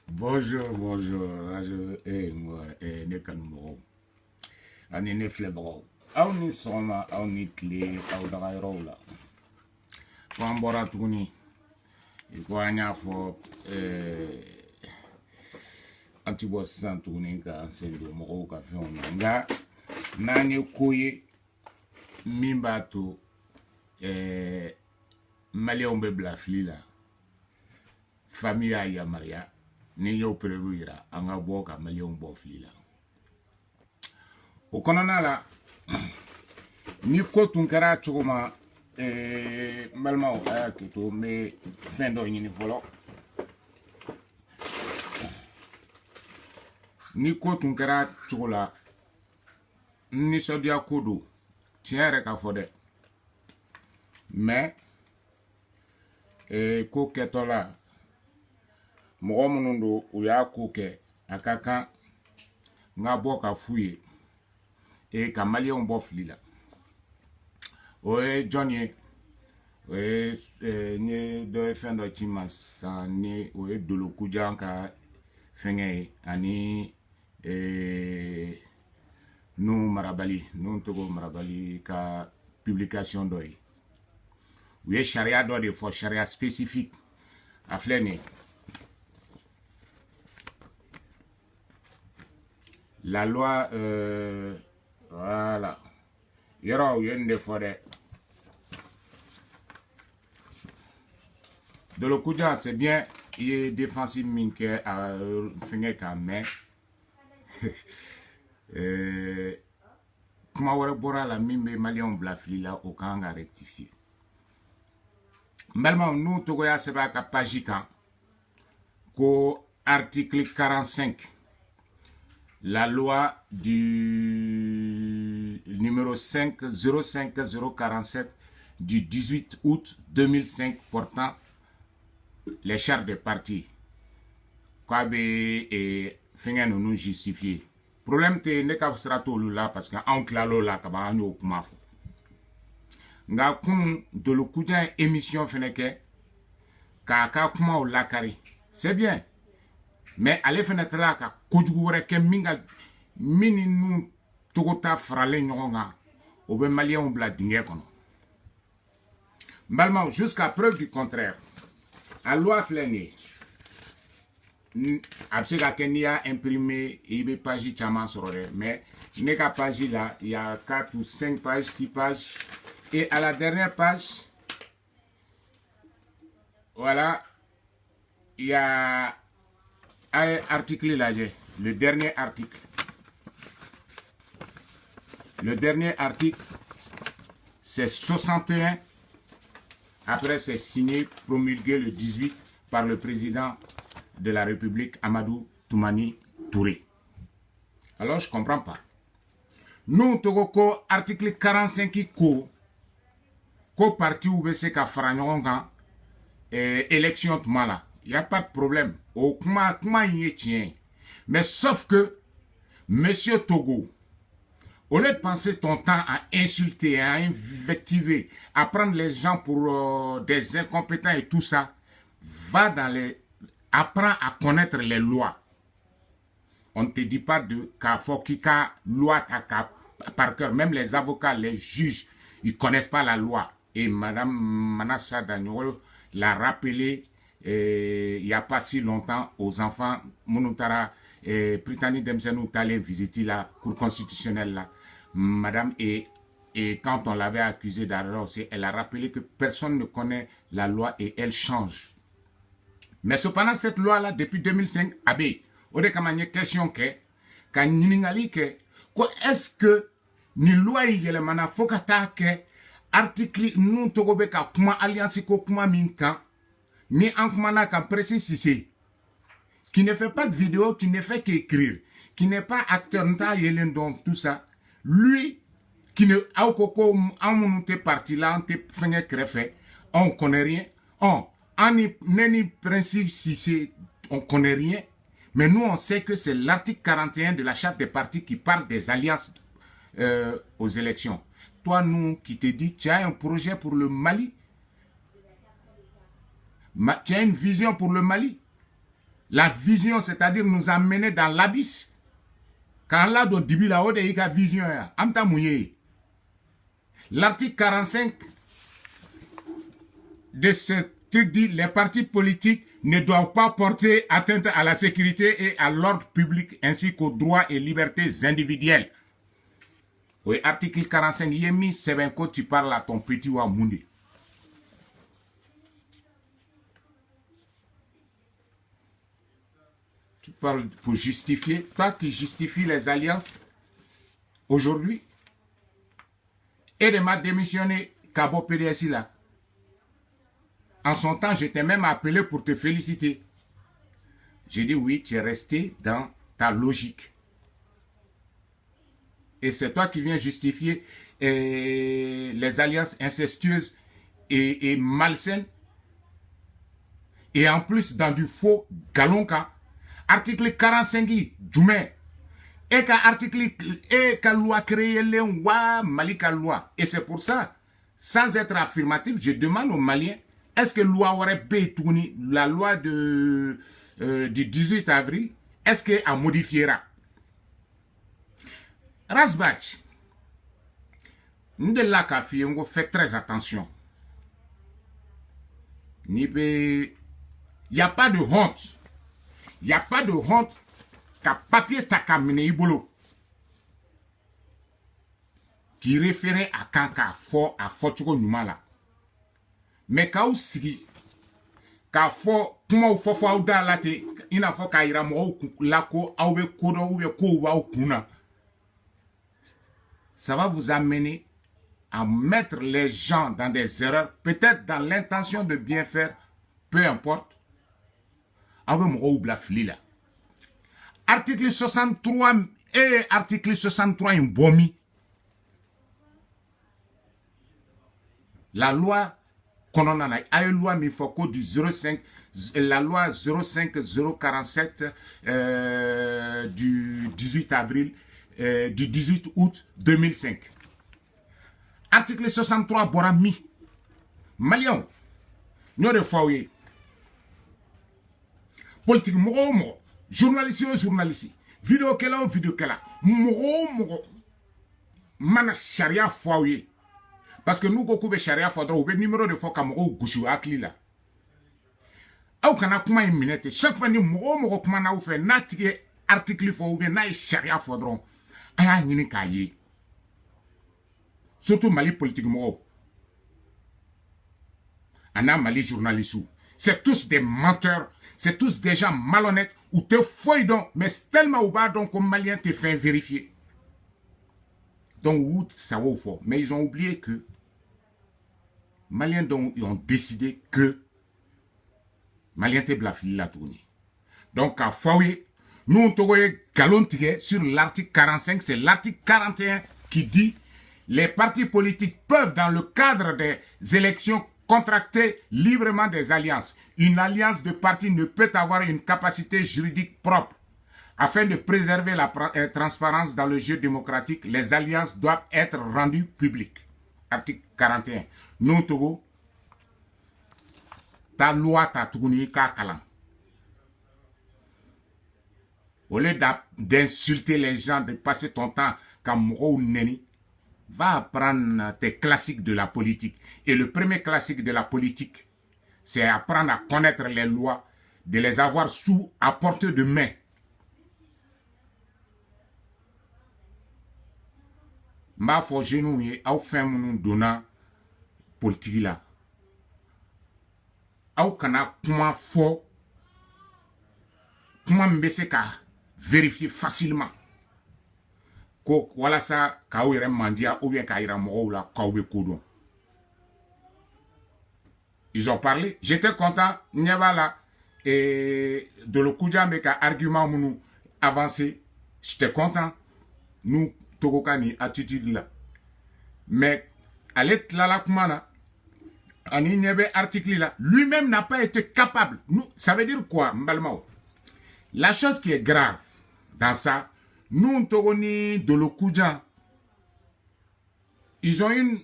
Bonjour, bonjour. Radio Nekanmo. Ani ne flebro. Aw ni soma, aw ni kle, aw daga rola. Kwambora tuguni. Ikwanya fo antibos santuguni ka ansendo mo ka fion nga nani koye mimba to Malien be blafli la. Famille ya Maria ni yo preruira anga boka Malien bo flila. O konana la ni ko tunkara chogoma malma o tuto me fendo nyini folo. Ni ko tunkara chogola ni sodia kodo tiere ka fode. Mais ko ketola mɔgɔ minnu don u y'a ko kɛ a ka kan n ka bɔ ka f'u ye ka maliyɛnw bɔ fili la o ye jɔn ye o ye n ye dɔ ye fɛn dɔ ci ma sisan ni o ye Dolo Kujan ka fɛngɛ ye ani nu Togo marabali ka publication dɔ ye u ye sariya dɔ de fɔ sariya spécifique a filɛ nin ye. La loi, voilà. Il y aura une des forêts. De le coup, c'est bien, il est défensif, minke, à finir quand même. Comment on va voir la mime malien blafli là, au camp à rectifier. Maintenant, nous, Togoya, c'est pas page qu'au article 45. La loi du numéro 05047 du 18 août 2005 portant les chartes des partis. Quoi et finir nous justifier. Problème te ne ka strato là parce que en clalo là ka ba nyo kuma fo. Nga kun de le Kujan émission feneke ka kuma o lakari. C'est bien. Mais allez fenêtre là ka kojugu wɛrɛ kɛ mini nu togota faralen ɲɔgɔn kan o bɛ maliyɛnw bila dingɛ kɔnɔ n balimaw jusqu'à preuve du contraire a loi filɛ nin ye a bɛ se ka kɛ n'i y'a imprimer i bɛ page caman sɔrɔ dɛ mais ne ka page là il y a 4 ou 5 pages 6 pages et à la dernière page voilà il y a article là, le dernier article. Le dernier article, c'est 61. Après, c'est signé, promulgué le 18 par le président de la République, Amadou Toumani Touré. Alors, je ne comprends pas. Nous, Togoko, article 45 qui court, qu'au parti où c'est qu'à Franyon, élection tout mal là. Il n'y a pas de problème. Mais sauf que, Monsieur Togo, au lieu de passer ton temps à insulter, à invectiver, à prendre les gens pour des incompétents et tout ça, va dans les... Apprends à connaître les lois. On ne te dit pas de Kafokika, loi par cœur. Même les avocats, les juges, ils ne connaissent pas la loi. Et Madame Manassa Daniel l'a rappelé il n'y a pas si longtemps aux enfants, Mounutara, Pritani Demsenou allé visiter la cour constitutionnelle là, madame, et quand on l'avait accusé d'arrogance, elle a rappelé que personne ne connaît la loi et elle change. Mais cependant, cette loi là, depuis 2005, abe, on a comme une question que, quand ningali que, quoi est-ce que, ni loi y a mana fokata que, article, nous togobe ka kuma alliance ko kuma minka, ni Ankmana comme précis Sissé, qui ne fait pas de vidéo, qui ne fait qu'écrire, qui n'est pas acteur, donc tout ça, lui, qui ne a aucun parti là, on connaît rien, on n'est principe Sissé, on connaît rien, mais nous on sait que c'est l'article 41 de la charte des partis qui parle des alliances aux élections. Toi, nous, qui te dit, tu as un projet pour le Mali, tu as une vision pour le Mali. La vision, c'est-à-dire nous amener dans l'abysse. Quand là, dans début la haute, il y a vision. L'article 45 de ce truc dit les partis politiques ne doivent pas porter atteinte à la sécurité et à l'ordre public ainsi qu'aux droits et libertés individuelles. Oui, article 45, il y a mis, c'est bien quand tu parles à ton petit Wamoundé. Tu parles pour justifier, toi qui justifies les alliances aujourd'hui, et de m'a démissionné Cabo PDSI là. En son temps, j'étais même appelé pour te féliciter. J'ai dit oui, tu es resté dans ta logique. Et c'est toi qui viens justifier les alliances incestueuses et malsaines. Et en plus, dans du faux galonka. Article 45, Djoumé. Et que loi créée Malika loi. Et c'est pour ça, sans être affirmatif, je demande aux Maliens, est-ce que loi aurait bétouni la loi du 18 avril, est-ce qu'elle modifiera? Rasbach, on fait très attention. Il n'y a pas de honte. Il n'y a pas de honte qu'à papier takamine ibolo qui référait à kanka fort à fortugo numala. Mais quand aussi, quand fort, comment ou fort ou da late, il a fort kaira mo lako aube kodo ou ko wa kuna. Ça va vous amener à mettre les gens dans des erreurs, peut-être dans l'intention de bien faire, peu importe. Article 63 et article 63 in bomi. La loi kononana ay loi mi foko du 05 la loi 05047 du 18 avril du 18 août 2005. Article 63 borami. Malion. Nous de foyer. Politique mogo journaliste ou journaliste vidéo kela ou vidéo kela mogo mana charia foyer parce que nous ko be charia fodro be numéro de fo ka mogo gushu akli la au kana kuma une minute chaque fois ni mogo kuma na ou fait natige article fo ou be na charia fodro aya nyini kaye surtout Mali politique mogo ana Mali journaliste c'est tous des menteurs. C'est tous des gens malhonnêtes ou te fouillent donc, mais c'est tellement ou bas donc comme Malien te fait vérifier. Donc, ça va au fort. Mais ils ont oublié que Maliens donc, ils ont décidé que Malien te blafili la tournée. Donc, à fouiller, nous on te galon tiré sur l'article 45, c'est l'article 41 qui dit les partis politiques peuvent, dans le cadre des élections, contracter librement des alliances. Une alliance de partis ne peut avoir une capacité juridique propre. Afin de préserver la transparence dans le jeu démocratique, les alliances doivent être rendues publiques. Article 41. Nous, Togo, ta loi ta tourné ka kalan. Au lieu d'insulter les gens, de passer ton temps comme Moro Neni, va apprendre tes classiques de la politique. Et le premier classique de la politique, c'est apprendre à connaître les lois, de les avoir à portée de main. M'a forgé nous au fin nous donnant politique là. Au kana comment fort, comment m'bese ka vérifier facilement. Ko wala sa ka wéré mandia ou bien ka ira mo la ka we kodon. Ils ont parlé, j'étais content, Nyabala et de le Kouja mais ka argument nous avancé, j'étais content. Nous Togokani attitude là. Mais Alet Lala Kumana Ani Nyebe article là, lui-même n'a pas été capable. Nous, ça veut dire quoi, Mbalmao? La chose qui est grave dans ça, nous, Togoni de l'Okouja, ils ont une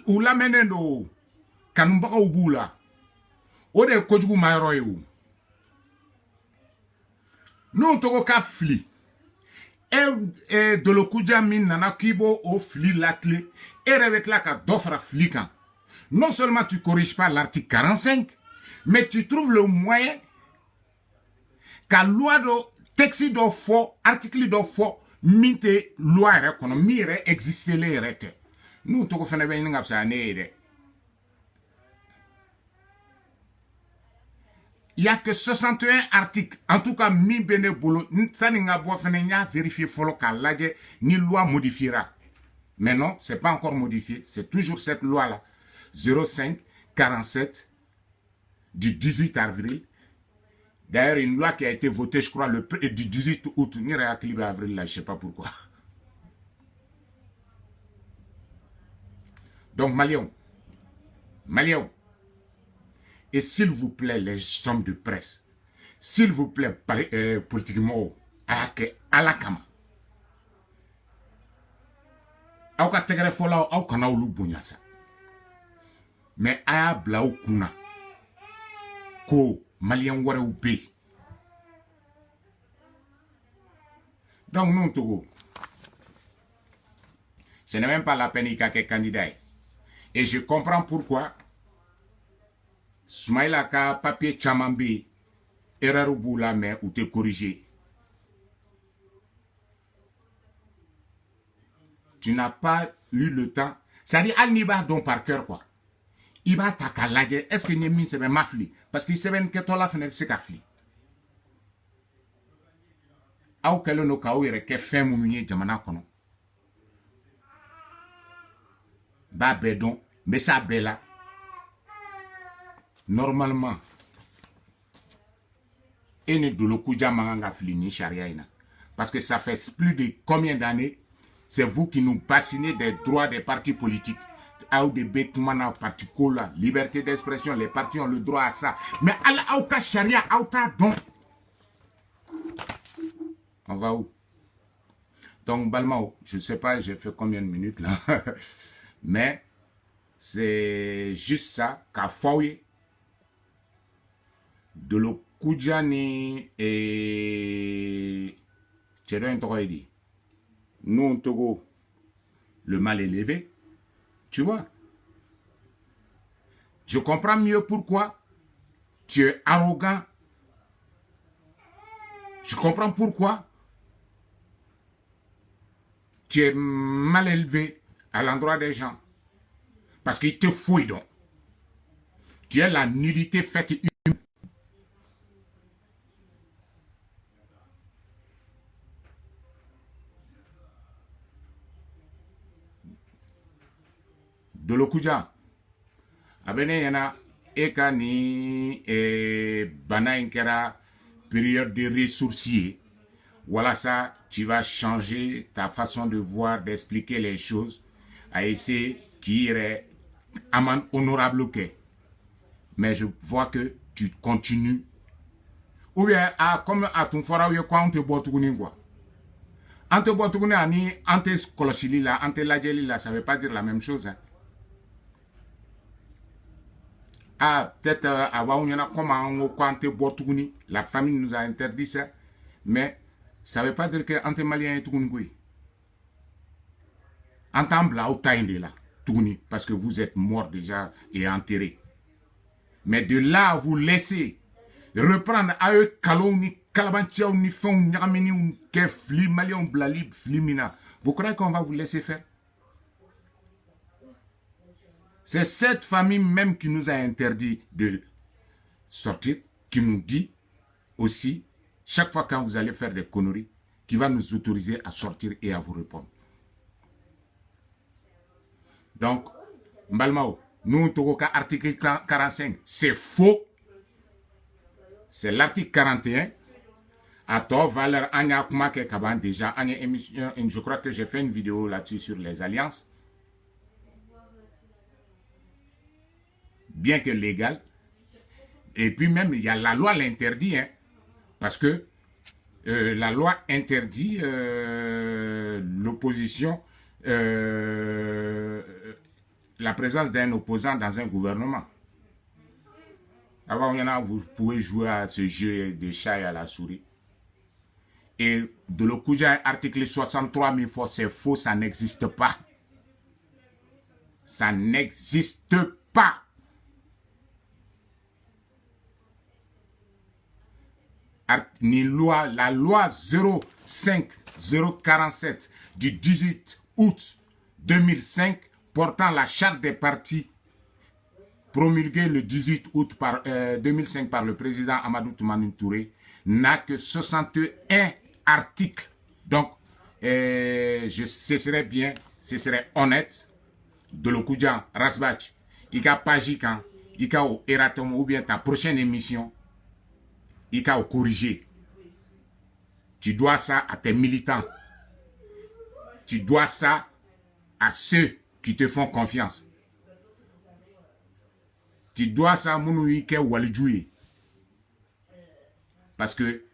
ou la menendo kanumba ou boula O de kojugu mayoro ye o. Nous togo ka fli. Et de le kuja min nana kibo o fli la clé. Et avec la ka d'offre fli kan. Non seulement tu corriges pas l'article 45, mais tu trouves le moyen qu'à loi de texte de faux, article de faux, minte loi reconnaît, mire exister les rete. Nous togo fene ben ngap sa ne. Il n'y a que 61 articles. En tout cas, mi bene bolo, ça n'a pas vérifié follow qu'à l'âge, ni loi modifiera. Mais non, c'est pas encore modifié. C'est toujours cette loi-là. 05 47 du 18 avril. D'ailleurs, une loi qui a été votée, je crois, du 18 août. Ni réaclibre avril, là, je sais pas pourquoi. Donc, Maliens. Et s'il vous plaît, les hommes de presse, s'il vous plaît, politiquement, à la kama. Aw ka tegere fola aw kana olu bonya sa. Mais aya bla o kuna. Ko malien ware ou be. Donc non Togo. Ce n'est même pas la peine qu'il y ait candidat. Et je comprends pourquoi Soumaïla ka papier chamambi erreur boula mais ou te corriger. Tu n'as pas eu le temps. C'est-à-dire, al niba don par cœur quoi. Il va t'accaler. Est-ce que Némi se met mafli? Parce qu'il sait que toi la fenêtre c'est kafli. Aou kelo no kaou yere ke fin moumunye jamana kono. Ba bedon, mais ça bella. Normalement, et ne de l'okuja manga flini charia ina. Parce que ça fait plus de combien d'années, c'est vous qui nous bassinez des droits des partis politiques. Ou des bêtements particuliers, liberté d'expression, les partis ont le droit à ça. Mais à la charia, don. On va où? Donc, Balmao, je ne sais pas, j'ai fait combien de minutes là. Mais c'est juste ça, qu'a fouillé de l'Okudjani et Tchédouin Togoïdi. Nous, en Togo, le mal élevé, tu vois. Je comprends mieux pourquoi tu es arrogant. Je comprends pourquoi tu es mal élevé à l'endroit des gens. Parce qu'ils te fouillent donc. Tu es la nullité faite humaine. De l'Okudja. Abene yana eka ni bana inkera période de ressourcier. Voilà ça, tu vas changer ta façon de voir, d'expliquer les choses, à essayer qui irait amende honorable que. Mais je vois que tu continues. Ou bien, comme à ton fora, ou quoi, on te boit tout quoi. On te boit tout ani, on te koloshili là, on te ladjeli là, ça ne veut pas dire la même chose. Hein. Ah, peut-être, la famille nous a interdit ça, mais ça ne veut pas dire que Ante Malien est tout Entendre là, parce que vous êtes mort déjà et enterré. Mais de là, vous laissez reprendre à eux, Kaloni, Kalabantia, ni Fon, Niramini, Kefli, Malien, Blali, Flimina. Vous croyez qu'on va vous laisser faire? C'est cette famille même qui nous a interdit de sortir, qui nous dit aussi, chaque fois quand vous allez faire des conneries, qui va nous autoriser à sortir et à vous répondre. Donc, Mbalmao, nous, Togoka, article 45, c'est faux. C'est l'article 41. À toi, Valère Anya Kumake Kaban, déjà, je crois que j'ai fait une vidéo là-dessus sur les alliances. Bien que légal. Et puis même, il y a la loi l'interdit, hein, parce que la loi interdit l'opposition, la présence d'un opposant dans un gouvernement. Avant, il y en a, vous pouvez jouer à ce jeu de chat et à la souris. Et de l'Okuja, article 63 000 fois, c'est faux, ça n'existe pas. Ça n'existe pas. Ni loi, la loi 05047 du 18 août 2005 portant la charte des partis promulguée le 18 août 2005 par le président Amadou Toumani Touré n'a que 61 articles. Donc, ce serait bien, ce serait honnête de l'Okudjan, Rasbach, Ika Pajikan, Ika ou Eratom ou bien ta prochaine émission, Ika ou corriger. Tu dois ça à tes militants. Tu dois ça à ceux qui te font confiance. Tu dois ça à Mounouike Walijouye. Parce que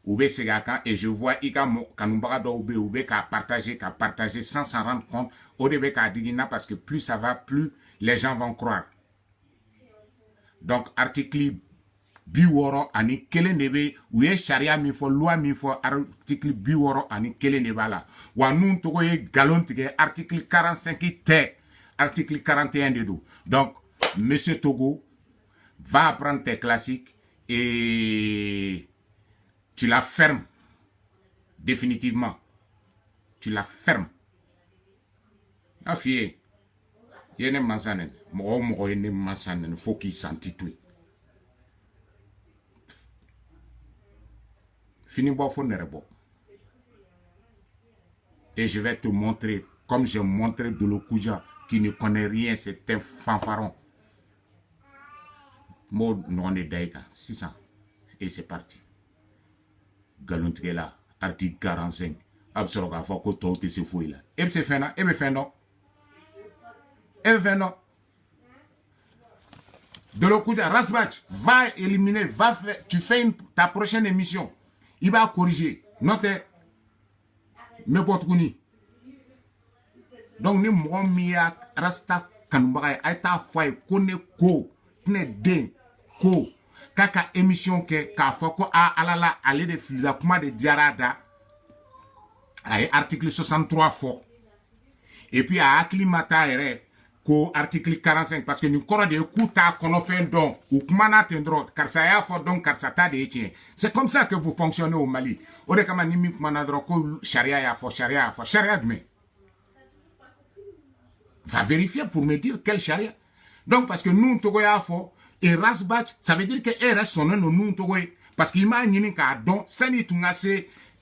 Oube Segaka, et je vois Ika Kanumbaga Oube qui a partagé sans s'en rendre compte. Odebe ka digina parce que plus ça va, plus les gens vont croire. Donc, article Biworo ani kelen nebe ou ye charia mi fo loi mi fo article Biworo ani kelen neba la. Wa nun togo ye galon tige article 45 te article 41 de do. Donc, monsieur Togo va apprendre tes classiques et tu la fermes définitivement. Tu la fermes. Afie, yene masanen, mo yene masanen, faut qu'il s'entitouille. Fini bon fo nerebo. Et je vais te montrer, comme j'ai montré de l'Okuja, qui ne connaît rien, c'est un fanfaron. Mo non est daïka, 600. Et c'est parti. Galontrela, article 45. Absolument, faut que tout se fouille là. Et c'est fait non, et bien fait non. Et bien non. De l'Okuja, Rasbach, va éliminer, va faire, tu fais ta prochaine émission. Il va corriger. Notez. Mais pour tout donc, nous avons rasta kanumbaga aita fay kone ko tne den ko kaka émission ke ka foko a alala ale de fila kuma de diarada ay article 63 fort et puis à acclimata ere ko article 45 parce que nous kora de kuta kono fen don ou kuma na tendro car ça ya fort donc car ça ta de tien. C'est comme ça que vous fonctionnez au Mali. Ode kama nimi kuma na dro ko sharia ya fort sharia dme. Va vérifier pour me dire quel charia. Donc, parce que nous, Togoya fort, et Rasbach, ça veut dire que RS son nom, nous, Togoya. Parce qu'il m'a dit que donc, ça n'est pas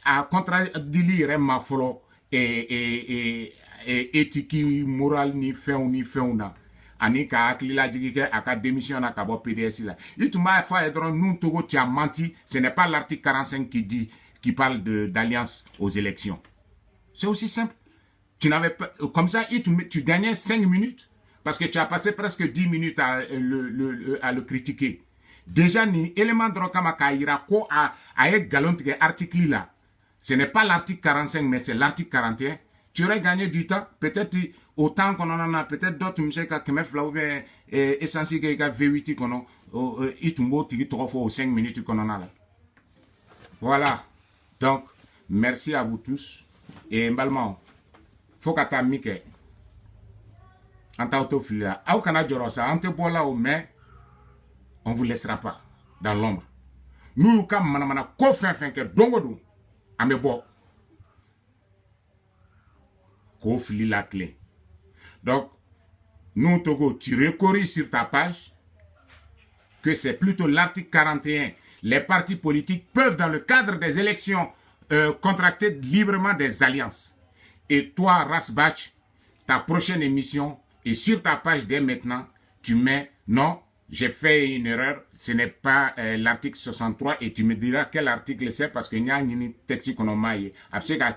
à contradire ma folo et éthique morale ni fait ou na. Ani ka akilila jigike aka démission na kabo PDS là. Il m'a fait dire nous, Togo, tu as menti. Ce n'est pas l'article 45 qui parle d'alliance aux élections. C'est aussi simple. Tu n'avais pas, comme ça, tu gagnais 5 minutes parce que tu as passé presque 10 minutes à le critiquer. Déjà, ni élément de Rokamaka ira ko à galon article là. Ce n'est pas l'article 45, mais c'est l'article 41. Tu aurais gagné du temps. Peut-être autant qu'on en a, peut-être d'autres, monsieur, qui me flaou bien, essentiel, qui a V8, qu'on a, itumbo, tigi, 3 fois 5 minutes qu'on en a là. Voilà. Donc, merci à vous tous. Et mbalman. Faut que tu mike en ta autofilia. Au Canada, on te boit là, mais on ne vous laissera pas dans l'ombre. Nous, comme manamana, ko fin que dongodo, ame bo, ko fili la clé. Donc, nous, Togo, tu recorriges sur ta page que c'est plutôt l'article 41. Les partis politiques peuvent, dans le cadre des élections, contracter librement des alliances. Et toi, Rasbach, ta prochaine émission, et sur ta page dès maintenant, tu mets non, j'ai fait une erreur, ce n'est pas l'article 63, et tu me diras quel article c'est parce qu'il y a un texte qu'on a maillé. Après, il y a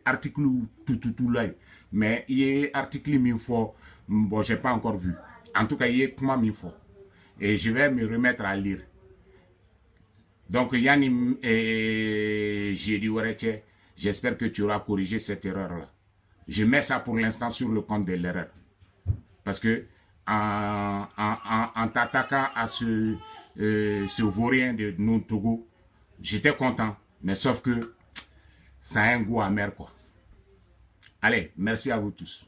article tout là. Mais il y a article m'info, bon, je n'ai pas encore vu. En tout cas, il y a comment m'info. Et je vais me remettre à lire. Donc, Yannim, j'ai dit, j'espère que tu auras corrigé cette erreur-là. Je mets ça pour l'instant sur le compte de l'erreur. Parce que en t'attaquant à ce vaurien de nous Togo, j'étais content. Mais sauf que ça a un goût amer, quoi. Allez, merci à vous tous.